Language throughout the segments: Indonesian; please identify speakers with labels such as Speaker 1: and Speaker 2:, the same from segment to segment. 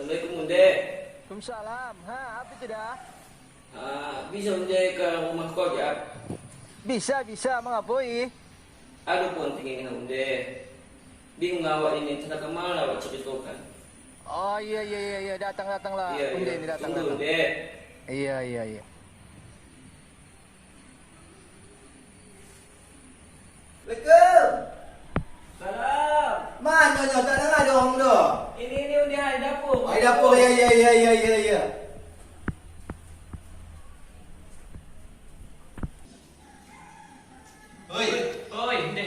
Speaker 1: Assalamualaikum Unde.
Speaker 2: Waalaikumsalam. Apa itu dah?
Speaker 1: Bisa Unde ke rumah kau ya?
Speaker 2: Bisa. Mengapoi?
Speaker 1: Ada penting ini Unde. Bingung awak ini tentang kemana awak ceritakan.
Speaker 2: Oh iya. Datanglah.
Speaker 1: Iya,
Speaker 2: Unde ini datang.
Speaker 1: Tunggu Unde.
Speaker 2: Iya.
Speaker 3: Assalamualaikum.
Speaker 1: Salam.
Speaker 3: Mana nyo tak dengar ada orang tu?
Speaker 1: Ini Unde hai dapur.
Speaker 3: Ai dapur ya. Oi.
Speaker 1: Oi Unde.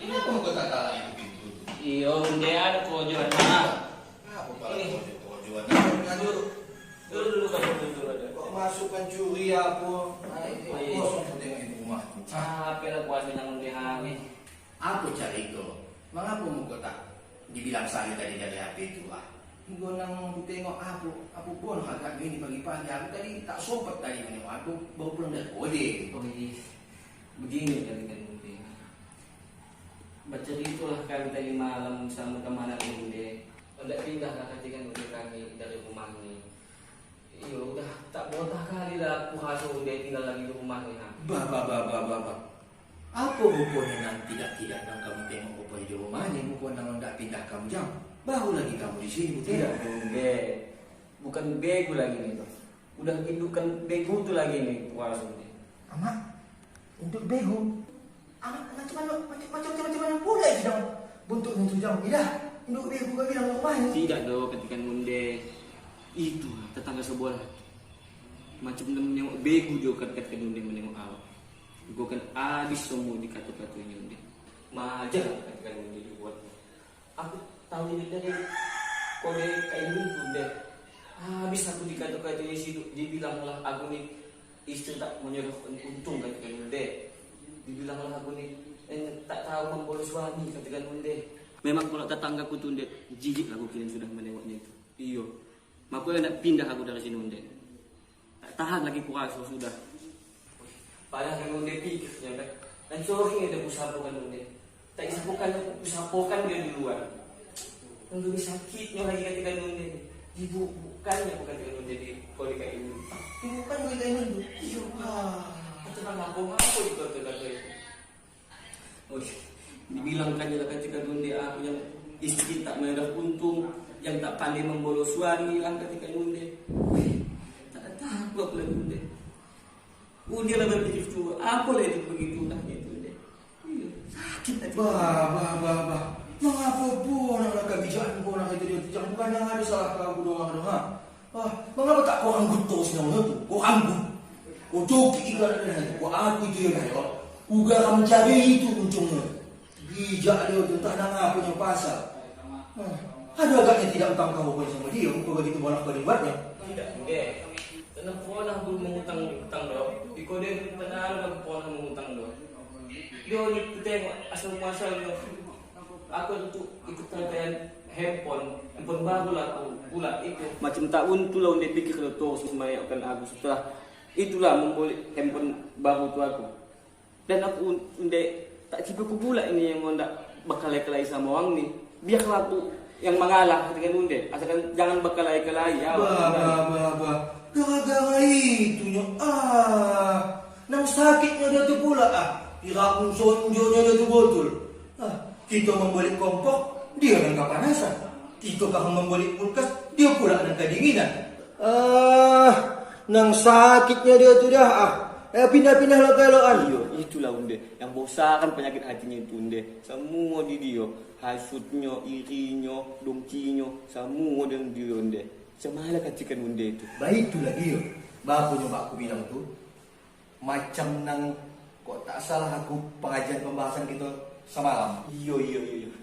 Speaker 3: Ini apa kau tak tahu itu pintu?
Speaker 1: Iyo Unde ada kau jual.
Speaker 3: Apa pala kau jual?
Speaker 1: Dulu kan dulu ada.
Speaker 3: Kau masuk pencuri apa? Kosong pun tengok itu rumah tu.
Speaker 1: Capek lah puasa dengan Unde hari.
Speaker 3: Apa cari itu? Mengapa kau tak dibilang saya tadi dari HP itu Gua nang tengok apa pun agak gini pagi-pagi. Aku tadi tak sempat tadi menengok. Aku baru pulang dari kode.
Speaker 1: Begini kan Unde. Baca itulah kami tadi malam sama kemana Unde. Udah pindah lah ketika Unde kami dari rumah ini. Iya udah tak bontah kali lah aku hasil Unde tinggal lagi di rumah ini.
Speaker 3: Bah. Apa rupanya nang tidak nang kamu tengok rupanya di rumahnya. Rupanya nang tak pindah kamu jam. Baru lagi kamu di sini.
Speaker 1: Tidak Unde. Bukan bego lagi nih. Udah hidupkan bego tuh lagi nih puasa Unde.
Speaker 3: Amak, untuk bego. Macam mana pula sedang bentuk itu jam. Tidak, untuk bego kau bilang rumahnya.
Speaker 1: Tidak dong ketika Unde itu tetangga sebelah macam menengok bego juga ketika Unde menengok awak. Gue kan habis semua di kata-katanya Unde. Majar ketika Unde dibuat. Aku tahu ini dari kode kayak gitu Unde. Habis aku di kata-katanya situ dibilanglah aku nih istri tak menyuruh untung ketika Unde. Dibilanglah aku nih tak tahu membolos suami ketika Unde. Memang kalau tetanggaku tuh Unde jijik aku kira sudah menengoknya itu. Iyo. Makanya nak pindah aku dari sini Unde. Tak tahan lagi puasa sudah. Padahal kan Unde pikirnya kan. Dan sorry ada pusapokan Unde. Tak pusapokan dia di luar. Dan lebih sakitnya lagi ketika Unde. Ibu bukannya bukan ketika Unde di kode kayak ini.
Speaker 3: Bukan gue kayak ini.
Speaker 1: Iya. Itu kan ngaku-ngaku itu kata-kata itu. Dibilangkan juga ketika Unde aku yang istri tak merah untung. Yang tak pandai membolos suami lah ketika Unde. Tak takut lah Unde. Dia lah berpikir tu, apa lah itu begitu lah itu Unde. Sakit hati.
Speaker 3: Bah. Mengapa pun nak kebijakan kau nak itu dia? Jangan bukan yang ada salah kau doang doang. Mengapa tak kau anggut terus nama tu? Kau anggut. Kau joki ikan itu. Kau aku itu ya kau. Uga kamu cari itu ujungnya. Bijak dia tu tak nak apa yang pasal. Ada agaknya tidak utang kau pun sama dia. Kau begitu bolak-balik buatnya.
Speaker 1: Tidak Unde. Kenapa pernah belum mengutang dong? Di kode kenal aku pernah mengutang dong. Dia ni tengok asal muasalnya. Aku itu ikut rangkaian handphone baru lah aku pula itu. Macam tahun tu lah Unde pikir kalau tu semayakan aku setelah itulah memboleh handphone baru tu aku. Dan aku Unde tak tiba aku pula ini yang mau nak berkelahi sama orang ni. Biarlah aku yang mengalah dengan Unde. Asalkan jangan berkelahi-kelahi ya.
Speaker 3: Bah. Gara-gara itunya. Nang sakitnya dia tu pula. Irapun sonjonya dia tu betul. Kita membalik kompor, dia yang kepanasan. Kita kahang membalik kulkas, dia pula yang kedinginan. Nang sakitnya dia tu dah. Pindah-pindah lah keloan.
Speaker 1: Iyo, itulah Unde. Yang bosakan penyakit hatinya itu Unde. Semua di dia. Hasutnya, irinya, dongkinya, semua dengan dia Unde. Semalah katikan Unde itu.
Speaker 3: Baik itulah dia. Baru nyoba aku bilang tu. Macam nang, kok tak salah aku pengajian pembahasan kita semalam.
Speaker 1: Iyo.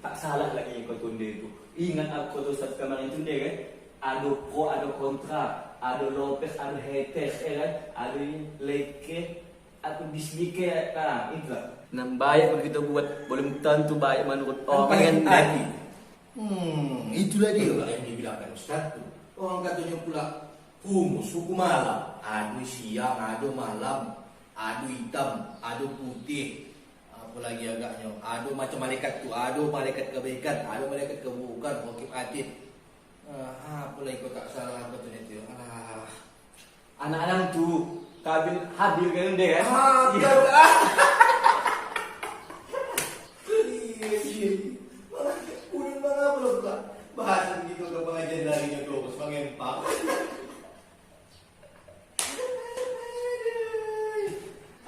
Speaker 1: Tak salah lagi yang kau Unde itu. Ingat aku tu saat kemarin itu Unde kan? Ada pro, ada kontra. Ada Lopez, ada haters, kan? Ada leke, ada dislike, itulah. Nah, baik kalau kita buat, belum tentu baik menurut orang kan?
Speaker 3: Itulah dia yang dibilangkan Ustaz tu. Orang katanya pula humus, hukum malam. Ada siang, ada malam, ada hitam, ada putih. Apalagi agaknya, ada macam malaikat tu, ada malaikat kebaikan, ada malaikat keburukan, hakim atid. Apa lagi kau tak salah apa tu nanti?
Speaker 1: Anak-anak tuh kabin habil kan deh kan?
Speaker 3: Iya. Udah mana belum lah? Bahasan gitu ke pengajian darinya terus pengempak.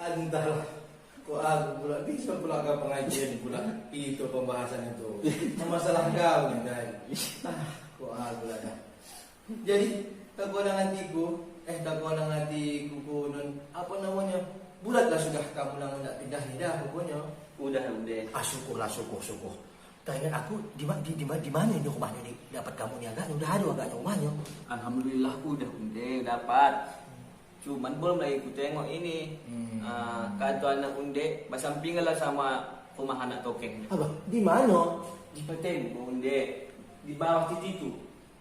Speaker 3: Antara kok aku pula bisa pula ke pengajian pula itu pembahasan itu masalah kau nih guys. Kok aku lah dah. Jadi tak kau dengan hatiku nun apa namanya bulatlah sudah kamu nang nak pindah ni dah pokoknya.
Speaker 1: Udah.
Speaker 3: Syukurlah syukur. Tanya aku di mana ini rumahnya ni dapat kamu ni agaknya udah ada agaknya rumahnya.
Speaker 1: Alhamdulillah udah unde dapat. Cuman belum lagi ku tengok ini. Kata anak unde bersampingan lah sama rumah anak tokeng.
Speaker 3: Apa? Di mana?
Speaker 1: Di Patembo unde di bawah titik itu.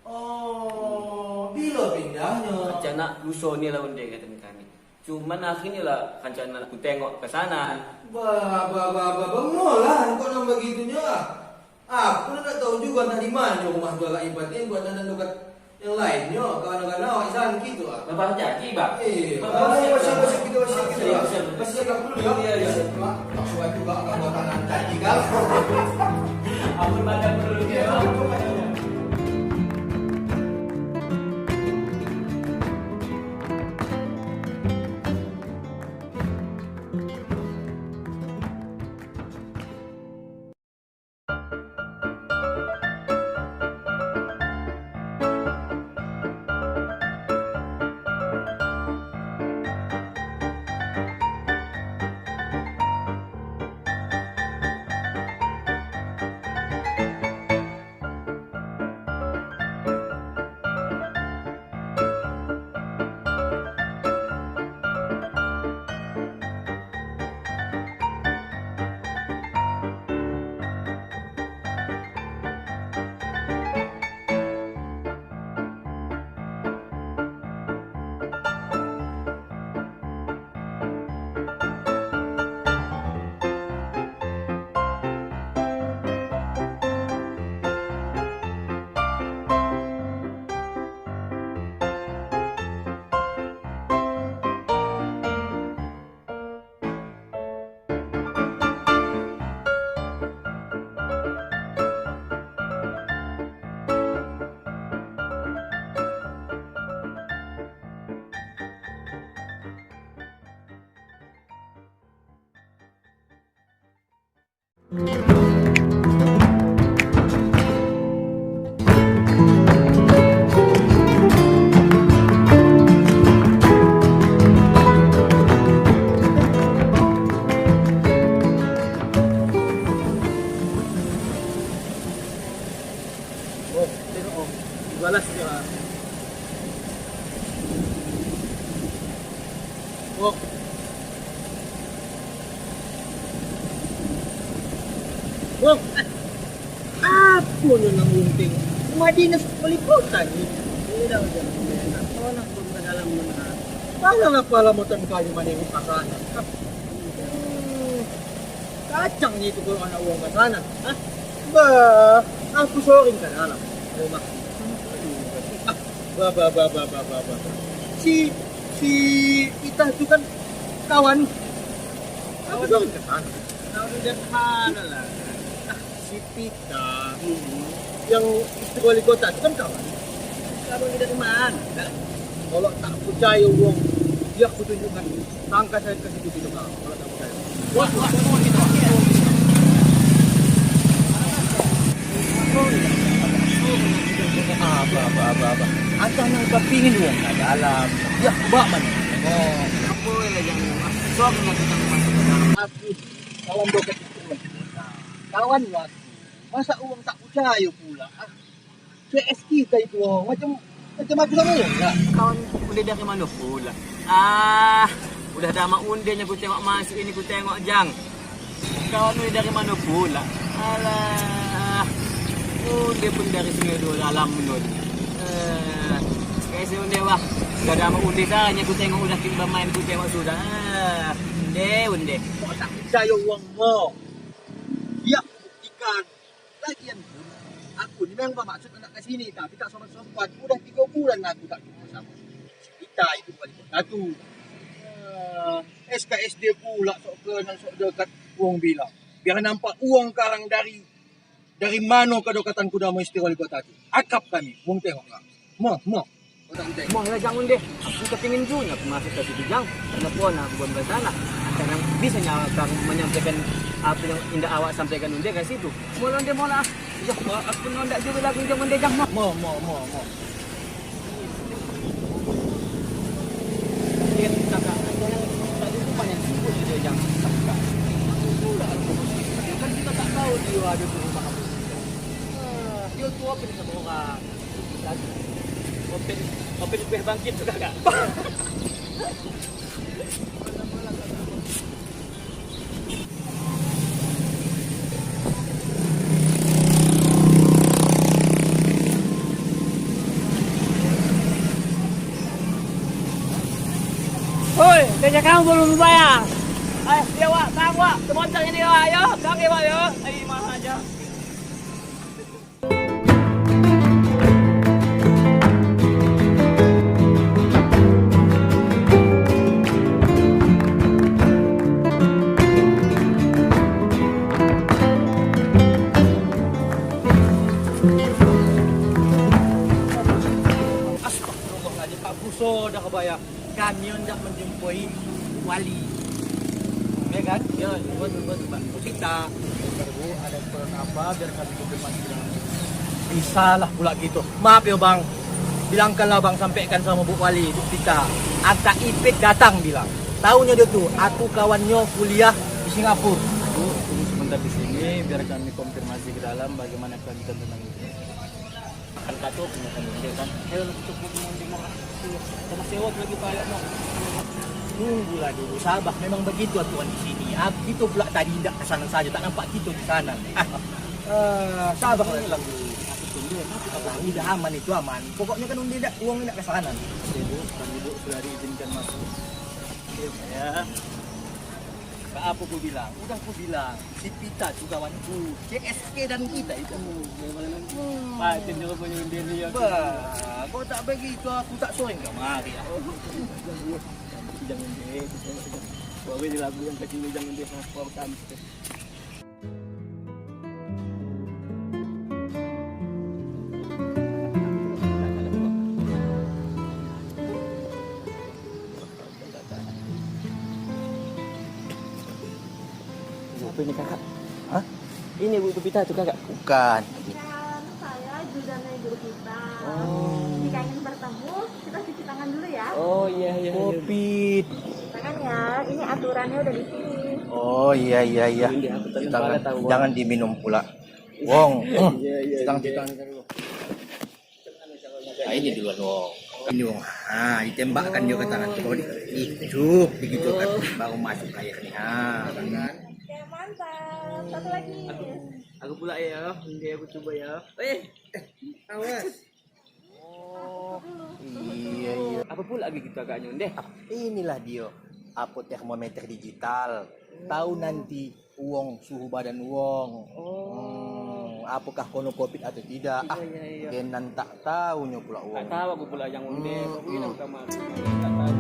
Speaker 3: Oh, bila pindahnya?
Speaker 1: Rencana luso ni lah unde kata kami. Cuman akhirnya lah rencana aku tengok ke sana.
Speaker 3: Mengolah kok nang begitunya. Aku nak tahu juga entah di mana rumah tu agak ibatin buat dan dekat yang lainnya. Kawan-kawan awak izan gitu ah.
Speaker 1: Bapak jadi, Bang.
Speaker 3: Masih kita.
Speaker 1: Siap.
Speaker 3: Masih agak dulu ya.
Speaker 1: Iya.
Speaker 3: Maksudnya juga enggak buat tangan tadi kan.
Speaker 1: Ampun badan dulu dia.
Speaker 2: Balas dia. Oh. Oh. Apa lu nang unting? Madinas peliputan ni. Ini dah udah. Ako nang pagkadalam mo na. Paano na pala mo tan kayo maningin kasana? Kacang nito ko ang nawang kasana. Ha? Ba, ako sorry ka na lang. Roma. Ba. Si Ita itu kan kawan. Aku sorry ka sana. Sederhana lang. Si Pita yang istri wali kota itu kan kawan. Kamu tidak teman. Kalau tak percaya wong, dia aku tunjukkan. Tangka saya ke situ gitu kalau tak percaya. Wah, gitu. Apa. Antang nang kepingin wong ada alam. Ya, bak man. Oh, apa yang sok na kita masuk ke dalam aku. Kawan doket itu. Kawan waktu. Masa uang tak percaya pula. CS kita itu macam aku sama ya.
Speaker 1: Kawan udah dari mana pula? Udah sama undenya ku tengok masuk ini ku tengok jang. Kawan udah dari mana pula? Alah. Unde pun dari sini dulu alam menurut. Kayak si unde wah. Sudah sama unde saja ku tengok udah timbang main ku tengok sudah. Unde.
Speaker 2: Kok tak percaya uang mo? Ya buktikan. Lagian pun aku ni memang bermaksud nak ke sini tapi tak sempat. Udah 3 bulan aku tak jumpa sama kita itu wali kota tu. SKSD pula sok kenal sok dekat uang bilang. Biar nampak uang karang dari mana kedekatan kuda mau istri wali kota tu. Akap kami, uang tengok lah. Mau. Kau tak tengok.
Speaker 1: Mau lah jangan deh. Aku kepingin juga aku masuk ke situ jang. Karena puan aku buat sana. Karena bisa nyawak menyampaikan apa yang indah awak sampaikan unde ke situ. Mau lah. Ya, aku nondak juga lagi jangan deh jang.
Speaker 2: Mau.
Speaker 1: Dia kakak ada yang tadi itu banyak sibuk dia jang. Kan kita tak tahu dia ada di rumah apa. Dia tu apa dia sama orang. Open kue bangkit juga kak. Hoi, kerja kamu belum bayar. Ayo, dia wak, kang wak, semoncang ini wak, yo, kang wak yo. Ayo, mana aja.
Speaker 2: Astagfirullahaladzim, Pak Buso dah kebayang. Kami hendak menjumpai wali. Ya kan? Ya, betul Pak. Kita perlu ada peran apa biar kami konfirmasi. Bisa lah pula gitu. Maaf ya Bang. Bilangkanlah Bang, sampaikan sama Bu Wali kita. Ata Ipit datang bilang. Tahunya dia tuh, aku kawannya kuliah di Singapura.
Speaker 4: Tunggu sebentar di sini biar kami konfirmasi ke dalam bagaimana kelanjutan tentang itu. Kan kata punya kan. Ayo cukup mau sama sewa lagi Pak mau.
Speaker 2: Tunggulah dulu, sabar. Memang begitu aturan di sini. Itu pula tadi tidak kesana saja, tak nampak kita di sana. Sabar lah.
Speaker 4: Aku tunggu
Speaker 2: Ini dah aman, itu aman. Pokoknya kan uang tidak kesana.
Speaker 4: Ibu, kan Ibu sudah diizinkan masuk. Ya. Apa aku bilang? Udah aku bilang.
Speaker 2: Si Pita juga kawanku, CSK dan kita itu.
Speaker 4: Pak, juga punya diri ya.
Speaker 2: Bah, kau tak begitu, aku tak soeng kemari.
Speaker 4: Jangan deh. Bawa di lagu yang kecil jangan deh sama sampai.
Speaker 1: Siapa ini kakak?
Speaker 2: Hah?
Speaker 1: Ini Bu Pita itu kakak.
Speaker 2: Bukan.
Speaker 5: Saya Juliana Ibu kita. Jika ingin bertemu, kita cuci tangan dulu ya.
Speaker 1: Oh iya.
Speaker 2: Kopit.
Speaker 5: Tangan ya, ini aturannya udah di sini.
Speaker 2: Oh iya.
Speaker 1: Ini aku tahu.
Speaker 2: Jangan diminum pula. Wong.
Speaker 1: Iya.
Speaker 2: Citang dulu. Nah, ini duluan Wong. Ini Wong. Ditembakkan dia ke tangan tuh. Itu begitu kan baru masuk airnya. Kan?
Speaker 5: Oke, mantap. Satu lagi.
Speaker 1: Aku pula ya. Nanti aku coba ya.
Speaker 2: Awas. Oh. Iya.
Speaker 1: Apa pula lagi kita kakaknya deh?
Speaker 2: Inilah dia. Apa termometer digital. Tahu nanti uang suhu badan uang. Apakah kono covid atau tidak?
Speaker 1: Iya.
Speaker 2: Kenan tak tahunya pula uang.
Speaker 1: Tak tahu aku pula yang unde. Ini aku kamar. Tak tahu.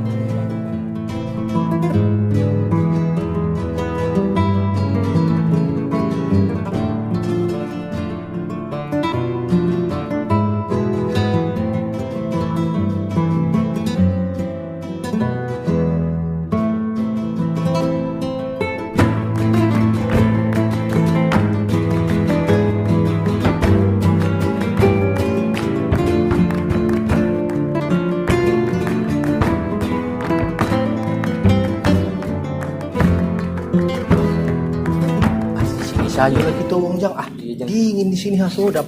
Speaker 2: Sayur lagi tuh wong jang.
Speaker 1: Iya, Jang.
Speaker 2: Dingin di sini hasodap.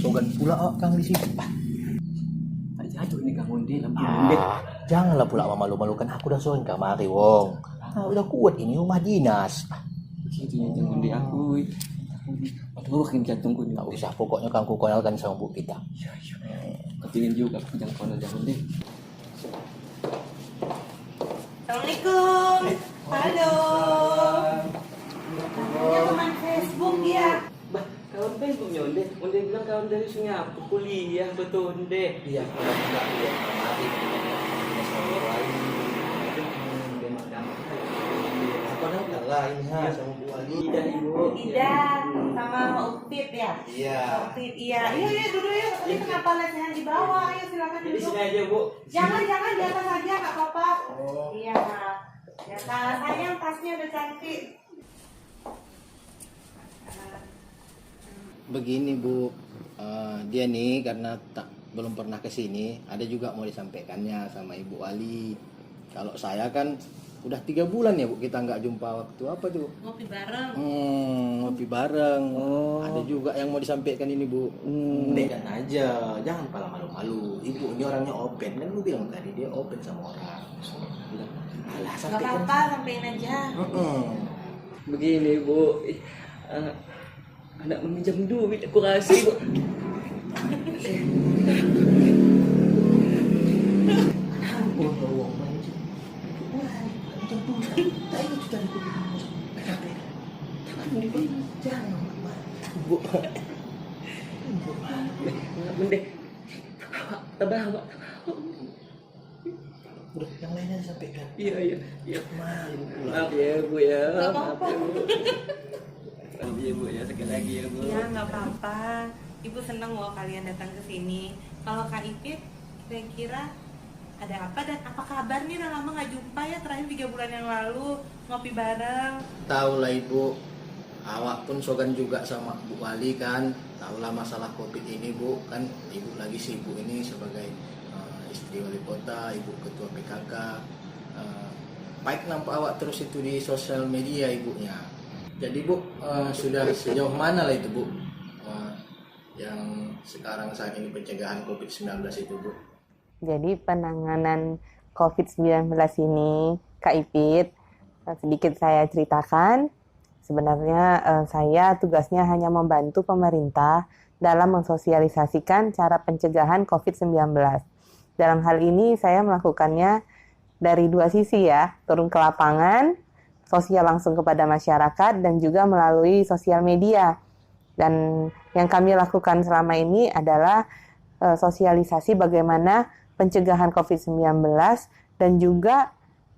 Speaker 2: Sogan pula Kang di sini.
Speaker 1: Aduh ini Kang Unde lampu unde.
Speaker 2: Janganlah pula memalu-malukan aku dah soin kamari wong. Udah kuat ini rumah dinas.
Speaker 1: Begitu ya Jang Unde aku. Aduh makin jantungku nih.
Speaker 2: Tak usah, pokoknya Kang ku konalkan sama Bu kita.
Speaker 1: Kepingin juga aku Jang konal Jang Unde.
Speaker 5: Assalamualaikum. Halo. Katanya teman Facebook ya.
Speaker 1: Bah, kawan Facebooknya Unde. Unde bilang kawan harusnya aku kuliah betul deh.
Speaker 3: Iya, kalau enggak dia mati. Apa namanya lain ha sama Bu Ali?
Speaker 1: Tidak ibu.
Speaker 6: Tidak, sama Upit ya?
Speaker 3: Iya.
Speaker 6: Upit, iya. Iya, duduk ya. Ini kenapa lesehan di bawah? Ayo silakan
Speaker 1: Di
Speaker 6: duduk.
Speaker 1: sini aja bu.
Speaker 6: Jangan di atas aja, nggak apa-apa.
Speaker 3: Oh.
Speaker 6: Iya. Ya, sayang tasnya udah cantik.
Speaker 3: Begini Bu, dia nih karena belum pernah ke sini, ada juga mau disampaikannya sama Ibu Ali. Kalau saya kan udah 3 bulan ya Bu kita nggak jumpa, waktu apa tuh?
Speaker 6: Ngopi bareng.
Speaker 3: Ngopi bareng. Ada juga yang mau disampaikan ini Bu. Bedan aja, jangan pala malu-malu. Ibu ini orangnya open, kan lu bilang tadi dia open sama orang. Bilang, alah
Speaker 6: Nggak
Speaker 3: sampaikan.
Speaker 6: apa-apa, sampein aja.
Speaker 1: Begini bu, anak meminjam duit aku kasih bu. Bu, bende, tabah pak.
Speaker 3: Udah, yang lainnya disampaikan.
Speaker 1: Iya.
Speaker 3: Malu pula.
Speaker 1: Maaf ya bu ya.
Speaker 6: Nggak
Speaker 1: Maaf
Speaker 6: apa-apa.
Speaker 1: ya bu. Maaf ya bu ya, sekali lagi ya bu.
Speaker 6: Iya, nggak apa-apa. Ibu seneng loh kalian datang ke sini. Kalau Kak Ipit, kira-kira ada apa dan apa kabar nih? Udah lama nggak jumpa ya, terakhir 3 bulan yang lalu ngopi bareng.
Speaker 3: Tahu lah Ibu, awak pun sogan juga sama Bu Wali kan. Tahu lah masalah COVID ini Bu, kan Ibu lagi sibuk ini sebagai istri wali kota, Ibu ketua PKK. Baik nampak awak terus itu di sosial media ibunya. Jadi Bu, sudah sejauh mana lah itu Bu? Yang sekarang saat ini pencegahan COVID-19 itu Bu?
Speaker 7: Jadi penanganan COVID-19 ini, Kak Ipit, sedikit saya ceritakan. Sebenarnya saya tugasnya hanya membantu pemerintah dalam mensosialisasikan cara pencegahan COVID-19. Dalam hal ini saya melakukannya dari 2 sisi ya, turun ke lapangan, sosial langsung kepada masyarakat, dan juga melalui sosial media. Dan yang kami lakukan selama ini adalah sosialisasi bagaimana pencegahan COVID-19 dan juga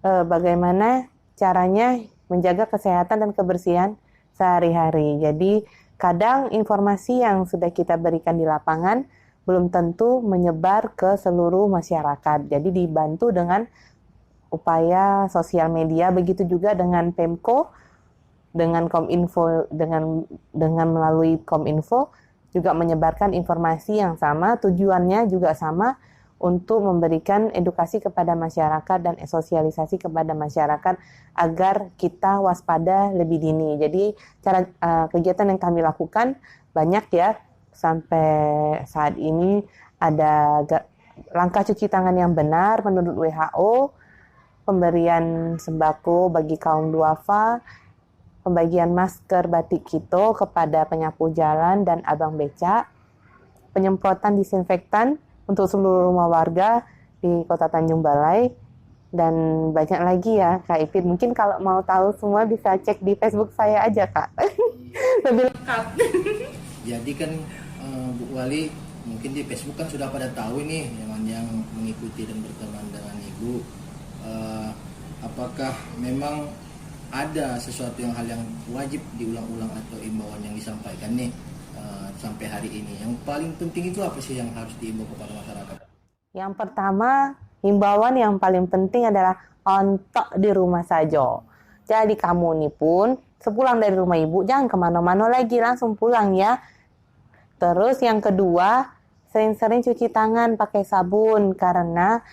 Speaker 7: bagaimana caranya menjaga kesehatan dan kebersihan sehari-hari. Jadi kadang informasi yang sudah kita berikan di lapangan belum tentu menyebar ke seluruh masyarakat. Jadi dibantu dengan upaya sosial media, begitu juga dengan Pemko, dengan Kominfo, dengan melalui Kominfo juga menyebarkan informasi yang sama, tujuannya juga sama, untuk memberikan edukasi kepada masyarakat dan sosialisasi kepada masyarakat agar kita waspada lebih dini. Jadi cara kegiatan yang kami lakukan banyak ya, sampai saat ini ada langkah cuci tangan yang benar menurut WHO, pemberian sembako bagi kaum duafa, pembagian masker batik kito kepada penyapu jalan dan abang becak, penyemprotan disinfektan untuk seluruh rumah warga di Kota Tanjung Balai, dan banyak lagi ya Kak Ipit. Mungkin kalau mau tahu semua bisa cek di Facebook saya aja Kak. Lebih lengkap.
Speaker 3: Jadi kan Bu Wali mungkin di Facebook kan sudah pada tahu nih yang mengikuti dan berteman dengan Ibu. Apakah memang ada sesuatu hal yang wajib diulang-ulang atau imbauan yang disampaikan nih sampai hari ini? Yang paling penting itu apa sih yang harus diimbau kepada masyarakat?
Speaker 7: Yang pertama, himbauan yang paling penting adalah ontok di rumah saja. Jadi kamu nih pun sepulang dari rumah ibu jangan kemana-mana lagi, langsung pulang ya. Terus yang kedua, sering-sering cuci tangan pakai sabun, karena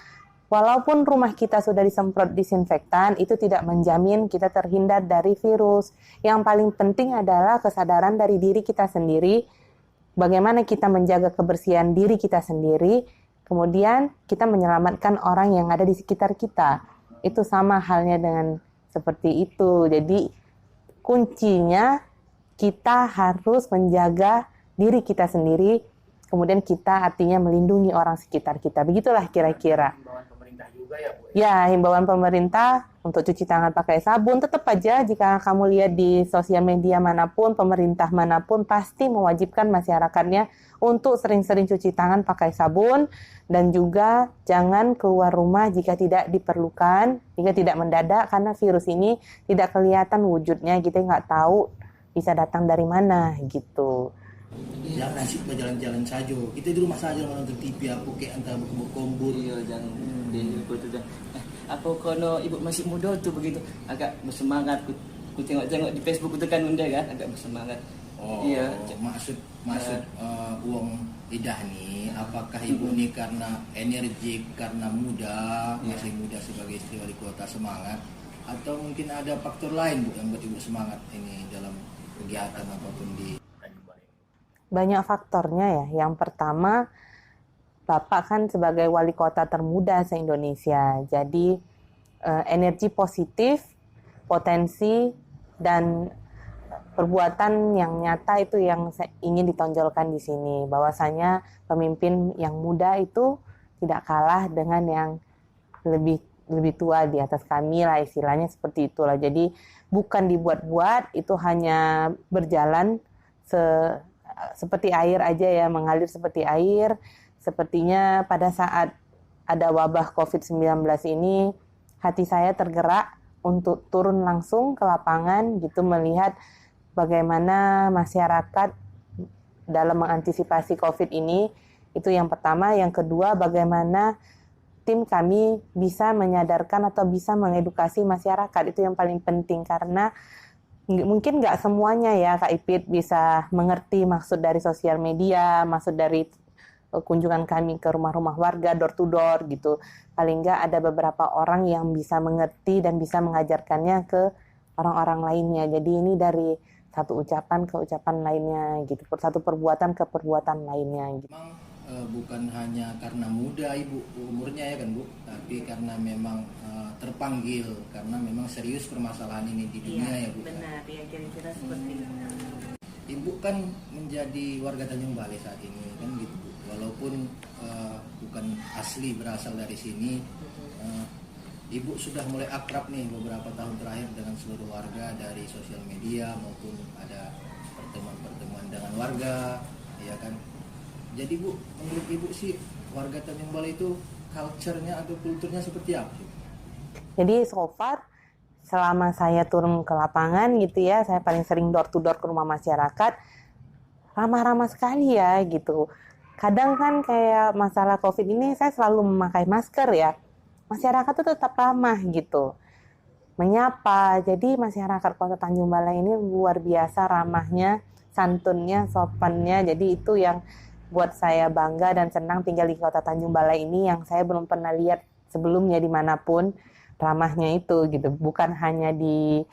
Speaker 7: walaupun rumah kita sudah disemprot disinfektan, itu tidak menjamin kita terhindar dari virus. Yang paling penting adalah kesadaran dari diri kita sendiri, bagaimana kita menjaga kebersihan diri kita sendiri, kemudian kita menyelamatkan orang yang ada di sekitar kita. Itu sama halnya dengan seperti itu. Jadi kuncinya kita harus menjaga diri kita sendiri, kemudian kita artinya melindungi orang sekitar kita. Begitulah kira-kira.
Speaker 3: pemerintah juga ya Bu.
Speaker 7: Ya, himbauan pemerintah untuk cuci tangan pakai sabun. Tetap aja jika kamu lihat di sosial media manapun, pemerintah manapun pasti mewajibkan masyarakatnya untuk sering-sering cuci tangan pakai sabun. Dan juga jangan keluar rumah jika tidak diperlukan, jika tidak mendadak, karena virus ini tidak kelihatan wujudnya, kita nggak tahu bisa datang dari mana gitu.
Speaker 3: Jangan asik berjalan-jalan saja. Kita di rumah saja menonton TV apa kayak antara berkumpul.
Speaker 1: Iya, jangan itu dah. Apa kono ibu masih muda tuh begitu agak bersemangat. Ku tengok-tengok di Facebook itu kan bunda kan agak bersemangat.
Speaker 3: Oh,
Speaker 1: Iya.
Speaker 3: maksud uang lidah nih, apakah ibu ini karena energik, karena muda, masih muda sebagai istri wali kota semangat, atau mungkin ada faktor lain Bu yang buat ibu semangat ini dalam kegiatan apapun di Tanjung Balai?
Speaker 7: Banyak faktornya ya. Yang pertama, Bapak kan sebagai wali kota termuda se-Indonesia. Jadi energi positif, potensi, dan perbuatan yang nyata itu yang ingin ditonjolkan di sini. Bahwasanya pemimpin yang muda itu tidak kalah dengan yang lebih tua di atas kami lah, istilahnya seperti itulah. Jadi bukan dibuat-buat, itu hanya berjalan seperti air aja ya, mengalir seperti air. Sepertinya pada saat ada wabah COVID-19 ini, hati saya tergerak untuk turun langsung ke lapangan gitu, melihat bagaimana masyarakat dalam mengantisipasi COVID ini. Itu yang pertama. Yang kedua, bagaimana tim kami bisa menyadarkan atau bisa mengedukasi masyarakat. Itu yang paling penting, karena mungkin nggak semuanya ya Kak Ipit bisa mengerti maksud dari sosial media, maksud dari kunjungan kami ke rumah-rumah warga, door to door gitu. Paling nggak ada beberapa orang yang bisa mengerti dan bisa mengajarkannya ke orang-orang lainnya. Jadi ini dari satu ucapan ke ucapan lainnya gitu, satu perbuatan ke perbuatan lainnya gitu.
Speaker 3: Memang bukan hanya karena muda ibu umurnya ya kan Bu, tapi karena memang terpanggil, karena memang serius permasalahan ini di dunia ya Bu.
Speaker 6: Benar, ya kira-kira seperti itu.
Speaker 3: Ibu kan menjadi warga Tanjung Balai saat ini kan gitu Bu. Walaupun bukan asli berasal dari sini, Ibu sudah mulai akrab nih beberapa tahun terakhir dengan seluruh warga dari sosial media maupun ada pertemuan-pertemuan dengan warga, ya kan. Jadi Bu, menurut Ibu sih warga Tanjung Balai itu culture-nya atau kulturnya seperti apa?
Speaker 7: Jadi so far selama saya turun ke lapangan gitu ya, saya paling sering door to door ke rumah masyarakat, ramah-ramah sekali ya gitu. Kadang kan kayak masalah COVID ini saya selalu memakai masker ya. Masyarakat tuh tetap ramah gitu. Menyapa. Jadi masyarakat Kota Tanjung Balai ini luar biasa ramahnya, santunnya, sopannya. Jadi itu yang buat saya bangga dan senang tinggal di Kota Tanjung Balai ini, yang saya belum pernah lihat sebelumnya dimanapun ramahnya itu gitu. Bukan hanya di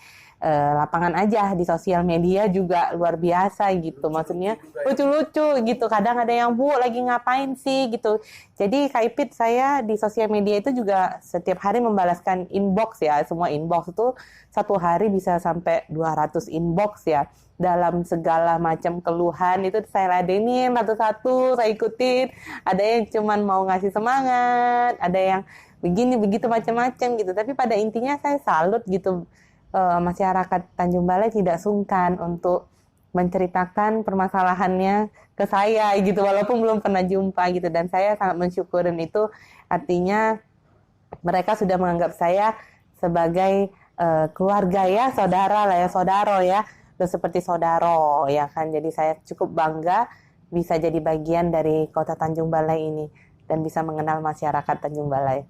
Speaker 7: lapangan aja, di sosial media juga luar biasa gitu. Maksudnya lucu-lucu gitu. Kadang ada yang, Bu lagi ngapain sih gitu. Jadi Kak Ipit, saya di sosial media itu juga setiap hari membalaskan inbox ya. Semua inbox itu satu hari bisa sampai 200 inbox ya. Dalam segala macam keluhan itu saya ladenin satu-satu, saya ikutin. Ada yang cuman mau ngasih semangat, ada yang begini begitu macam-macam gitu. Tapi pada intinya saya salut gitu. Masyarakat Tanjung Balai tidak sungkan untuk menceritakan permasalahannya ke saya gitu, walaupun belum pernah jumpa gitu. Dan saya sangat mensyukurin itu, artinya mereka sudah menganggap saya sebagai keluarga ya, saudara lah ya, saudaro ya, udah seperti saudaro ya kan. Jadi saya cukup bangga bisa jadi bagian dari Kota Tanjung Balai ini dan bisa mengenal masyarakat Tanjung Balai.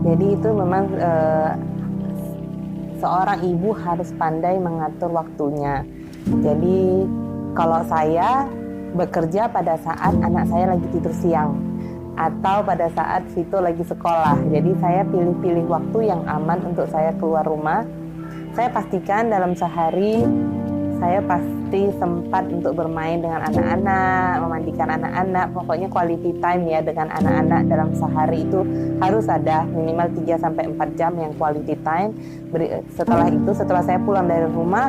Speaker 7: Jadi itu memang seorang ibu harus pandai mengatur waktunya. Jadi kalau saya bekerja pada saat anak saya lagi tidur siang atau pada saat Vito lagi sekolah. Jadi saya pilih-pilih waktu yang aman untuk saya keluar rumah. Saya pastikan dalam sehari saya pasti sempat untuk bermain dengan anak-anak, memandikan anak-anak, pokoknya quality time ya dengan anak-anak dalam sehari itu harus ada minimal 3-4 jam yang quality time. Setelah itu, setelah saya pulang dari rumah,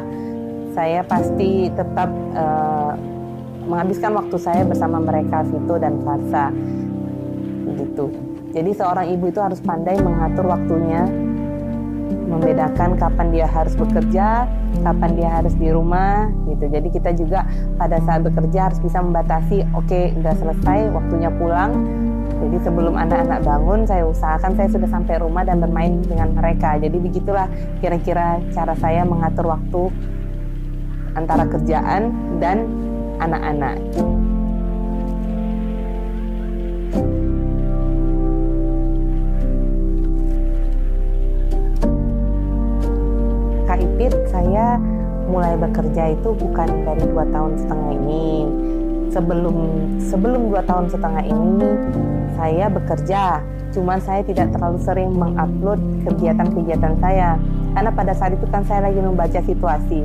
Speaker 7: saya pasti tetap menghabiskan waktu saya bersama mereka, Vito dan Farsa. Begitu. Jadi seorang ibu itu harus pandai mengatur waktunya, membedakan kapan dia harus bekerja, kapan dia harus di rumah gitu. Jadi kita juga pada saat bekerja harus bisa membatasi, oke, udah selesai, waktunya pulang. Jadi sebelum anak-anak bangun, saya usahakan saya sudah sampai rumah dan bermain dengan mereka. Jadi begitulah kira-kira cara saya mengatur waktu antara kerjaan dan anak-anak. Kak Ipit, saya mulai bekerja itu bukan dari 2 tahun setengah ini. Sebelum 2 tahun setengah ini saya bekerja, cuman saya tidak terlalu sering mengupload kegiatan-kegiatan saya karena pada saat itu kan saya lagi membaca situasi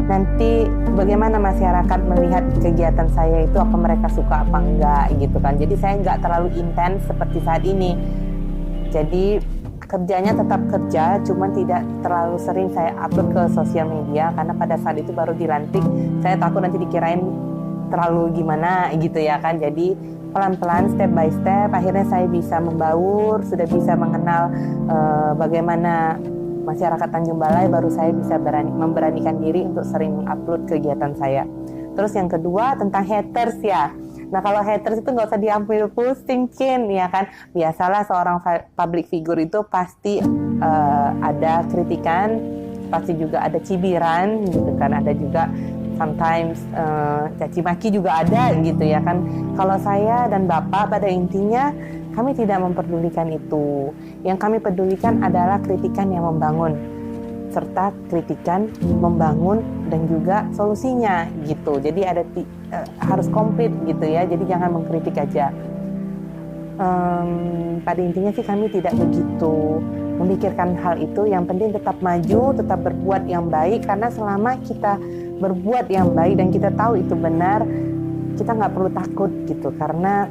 Speaker 7: nanti bagaimana masyarakat melihat kegiatan saya itu, apa mereka suka apa enggak gitu kan. Jadi saya enggak terlalu intens seperti saat ini. Jadi kerjanya tetap kerja, cuman tidak terlalu sering saya upload ke sosial media karena pada saat itu baru dilantik. Saya takut nanti dikirain terlalu gimana gitu ya kan. Jadi pelan-pelan, step by step, akhirnya saya bisa membaur, sudah bisa mengenal bagaimana masyarakat Tanjung Balai, baru saya bisa memberanikan diri untuk sering upload kegiatan saya. Terus yang kedua tentang haters ya. Nah kalau haters itu nggak usah diambil pusing, Cin, ya kan. Biasalah seorang public figure itu pasti ada kritikan, pasti juga ada cibiran gitu kan, ada juga sometimes caci maki juga ada gitu ya kan. Kalau saya dan Bapak pada intinya kami tidak memperdulikan itu. Yang kami pedulikan adalah kritikan yang membangun, serta kritikan membangun dan juga solusinya gitu. Jadi ada harus komplit gitu ya. Jadi jangan mengkritik aja. Pada intinya sih kami tidak begitu memikirkan hal itu. Yang penting tetap maju, tetap berbuat yang baik. Karena selama kita berbuat yang baik dan kita tahu itu benar, kita nggak perlu takut gitu. Karena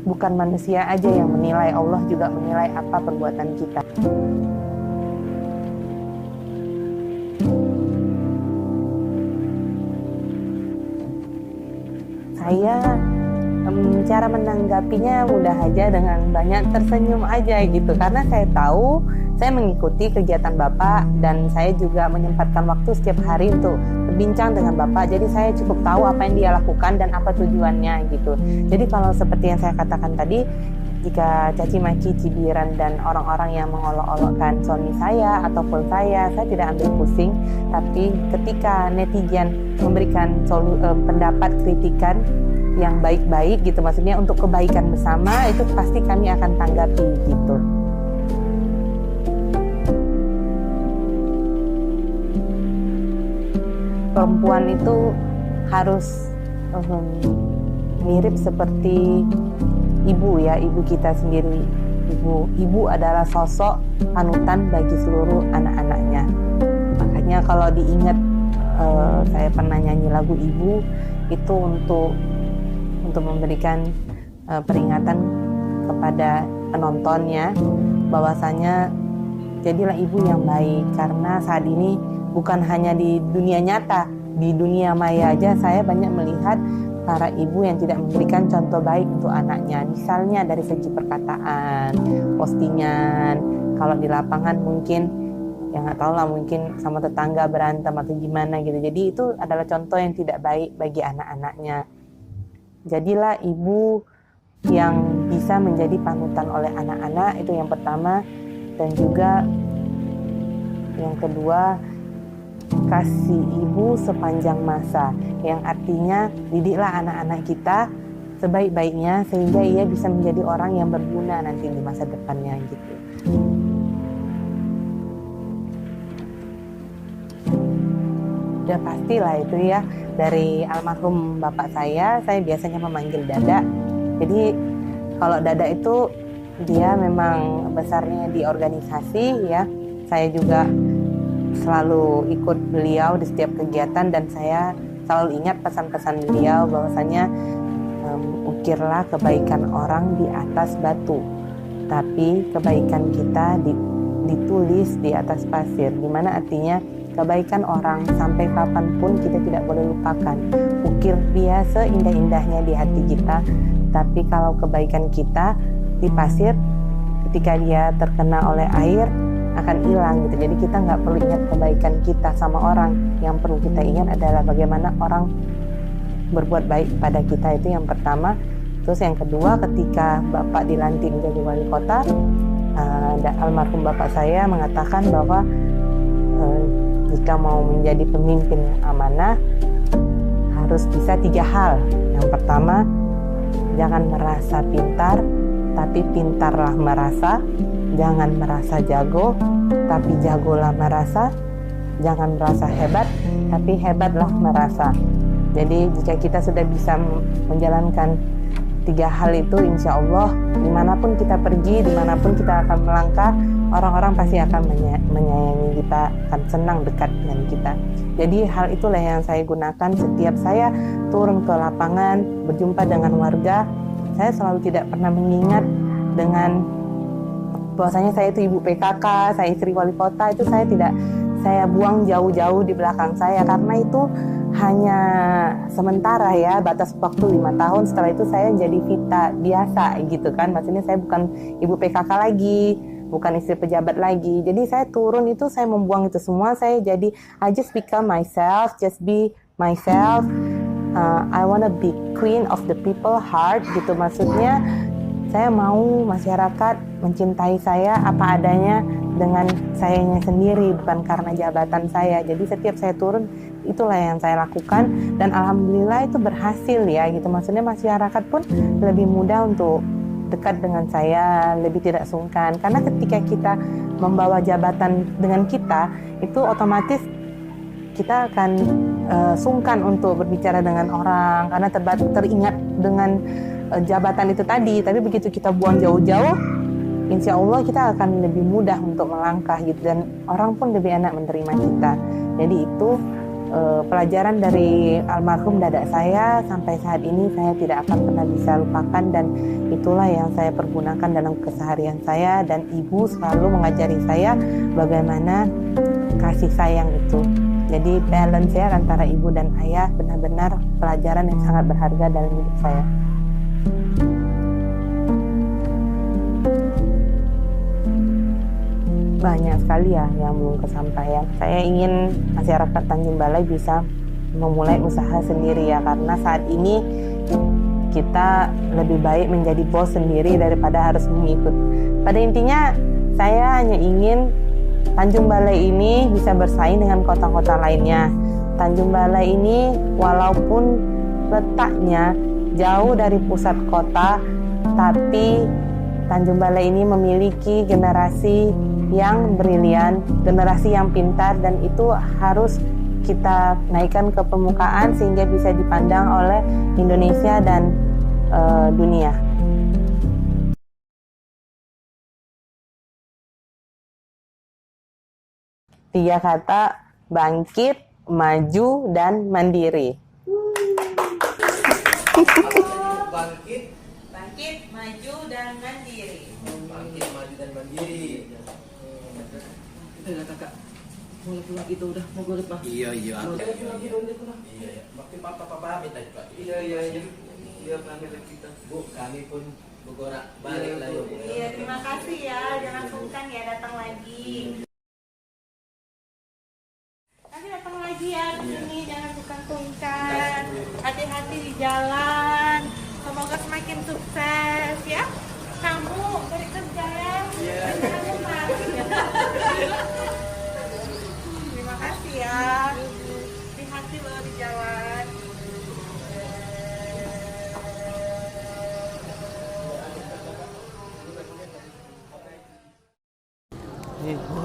Speaker 7: bukan manusia aja yang menilai, Allah juga menilai apa perbuatan kita. Saya cara menanggapinya mudah aja, dengan banyak tersenyum aja gitu. Karena saya tahu saya mengikuti kegiatan Bapak dan saya juga menyempatkan waktu setiap hari untuk berbincang dengan Bapak. Jadi saya cukup tahu apa yang dia lakukan dan apa tujuannya gitu. Jadi kalau seperti yang saya katakan tadi, jika caci maki, cibiran dan orang-orang yang mengolok-olokkan suami saya ataupun saya tidak ambil pusing. Tapi ketika netizen memberikan pendapat, kritikan yang baik-baik gitu, maksudnya untuk kebaikan bersama, itu pasti kami akan tanggapi gitu. Perempuan itu harus mirip seperti ibu ya, ibu kita sendiri. Ibu adalah sosok panutan bagi seluruh anak-anaknya. Makanya kalau diingat, saya pernah nyanyi lagu Ibu itu untuk memberikan peringatan kepada penontonnya, bahwasanya jadilah ibu yang baik. Karena saat ini bukan hanya di dunia nyata, di dunia maya aja saya banyak melihat para ibu yang tidak memberikan contoh baik untuk anaknya. Misalnya dari segi perkataan, postingan, kalau di lapangan mungkin ya nggak tahu lah, mungkin sama tetangga berantem atau gimana gitu. Jadi itu adalah contoh yang tidak baik bagi anak-anaknya. Jadilah ibu yang bisa menjadi panutan oleh anak-anak, itu yang pertama. Dan juga yang kedua, kasih ibu sepanjang masa, yang artinya didiklah anak-anak kita sebaik-baiknya sehingga ia bisa menjadi orang yang berguna nanti di masa depannya gitu. Udah pastilah itu ya, dari almarhum bapak saya biasanya memanggil Dada. Jadi kalau Dada itu dia memang besarnya di organisasi ya. Saya juga selalu ikut beliau di setiap kegiatan dan saya selalu ingat pesan-pesan beliau bahwasanya ukirlah kebaikan orang di atas batu, tapi kebaikan kita ditulis di atas pasir. Dimana artinya kebaikan orang sampai kapanpun kita tidak boleh lupakan. Ukir dia seindah-indahnya di hati kita, tapi kalau kebaikan kita di pasir, ketika dia terkena oleh air akan hilang gitu. Jadi kita nggak perlu ingat kebaikan kita sama orang. Yang perlu kita ingat adalah bagaimana orang berbuat baik pada kita, itu yang pertama. Terus yang kedua, ketika Bapak dilantik menjadi wali kota, almarhum Bapak saya mengatakan bahwa jika mau menjadi pemimpin yang amanah harus bisa 3 hal. Yang pertama, jangan merasa pintar, tapi pintarlah merasa. Jangan merasa jago, tapi jagolah merasa. Jangan merasa hebat, tapi hebatlah merasa. Jadi jika kita sudah bisa menjalankan 3 hal itu, insya Allah dimanapun kita pergi, dimanapun kita akan melangkah, orang-orang pasti akan menyayangi kita, akan senang dekat dengan kita. Jadi hal itulah yang saya gunakan setiap saya turun ke lapangan, berjumpa dengan warga. Saya selalu tidak pernah mengingat dengan bahwasanya saya itu ibu PKK, saya istri wali kota, itu saya buang jauh-jauh di belakang saya, karena itu hanya sementara ya, batas waktu 5 tahun. Setelah itu saya jadi Vita biasa gitu kan, maksudnya saya bukan ibu PKK lagi, bukan istri pejabat lagi. Jadi saya turun itu, saya membuang itu semua, saya jadi I just become myself, just be myself. I wanna be queen of the people heart gitu, maksudnya saya mau masyarakat mencintai saya apa adanya dengan sayanya sendiri, bukan karena jabatan saya. Jadi setiap saya turun, itulah yang saya lakukan, dan alhamdulillah itu berhasil ya gitu. Maksudnya masyarakat pun lebih mudah untuk dekat dengan saya, lebih tidak sungkan. Karena ketika kita membawa jabatan dengan kita, itu otomatis kita akan sungkan untuk berbicara dengan orang karena teringat dengan jabatan itu tadi. Tapi begitu kita buang jauh-jauh, insya Allah kita akan lebih mudah untuk melangkah gitu, dan orang pun lebih enak menerima kita. Jadi itu pelajaran dari almarhum dadak saya, sampai saat ini saya tidak akan pernah bisa lupakan, dan itulah yang saya pergunakan dalam keseharian saya. Dan ibu selalu mengajari saya bagaimana kasih sayang itu. Jadi balance ya antara ibu dan ayah benar-benar pelajaran yang sangat berharga dalam hidup saya. Banyak sekali ya yang belum kesampaian. Saya ingin masyarakat Tanjung Balai bisa memulai usaha sendiri ya, karena saat ini kita lebih baik menjadi bos sendiri daripada harus mengikut. Pada intinya saya hanya ingin Tanjung Balai ini bisa bersaing dengan kota-kota lainnya. Tanjung Balai ini walaupun letaknya jauh dari pusat kota, tapi Tanjung Balai ini memiliki generasi yang brilian, generasi yang pintar, dan itu harus kita naikkan ke permukaan sehingga bisa dipandang oleh Indonesia dan dunia. Tiga kata: bangkit, maju, dan mandiri.
Speaker 3: Bangkit,
Speaker 6: maju, dan mandiri.
Speaker 3: bangkit, maju dan mandiri.
Speaker 1: Udah kakak, mulai pulang itu udah mau goreng pak.
Speaker 3: Iya.
Speaker 1: Iya.
Speaker 3: Makin papa pamit tadi pak.
Speaker 1: Iya. Dia pamit kita.
Speaker 3: Bu, kami pun bergerak balik lah yuk.
Speaker 6: Iya, terima kasih ya. Jangan sungkan ya datang lagi. Nanti datang lagi ya ke sini, jangan sungkan-sungkan. Hati-hati di jalan. Semoga semakin sukses ya. Kamu cari kerja ya. Jangan lupa. Terima kasih ya. Hati-hati loh di jalan.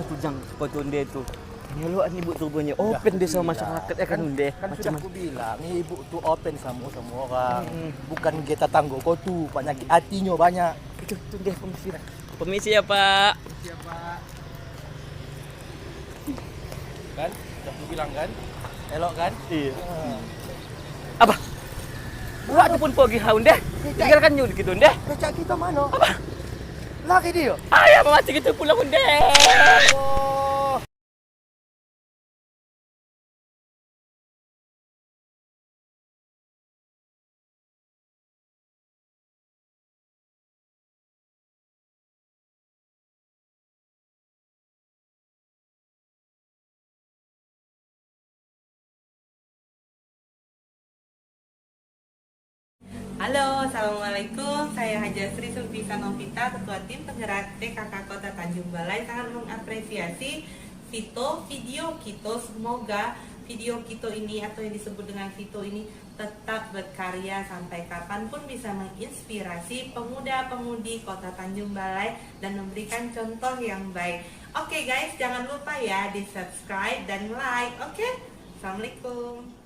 Speaker 1: Tuh jang sepatu dia tu. Ini lu ni ibu tubuhnya open dia sama masyarakat ya kan unde.
Speaker 2: Kan sudah aku bilang, ibu tuh open sama orang. Bukan kita tangguh kau tuh penyakit hatinya banyak.
Speaker 1: Itu dia komisi. Komisi ya pak.
Speaker 2: Kan? Sudah aku bilang kan? Elok kan?
Speaker 1: Iya. Apa? Buat tu pun pergi haun deh. Tinggalkan you gitu deh.
Speaker 2: Becak kita mana? Apa? Laki dia.
Speaker 1: Ayah mati gitu pulang deh.
Speaker 2: Oh.
Speaker 6: Halo, Assalamualaikum. Saya Haja Sri Sulfisa Novita, Ketua Tim Penggerak TKK Kota Tanjung Balai, sangat mengapresiasi video Kito. Semoga video Kito ini atau yang disebut dengan Kito ini tetap berkarya sampai kapanpun, bisa menginspirasi pemuda-pemudi Kota Tanjung Balai dan memberikan contoh yang baik. Oke guys, jangan lupa ya di subscribe dan like. Oke, Assalamualaikum.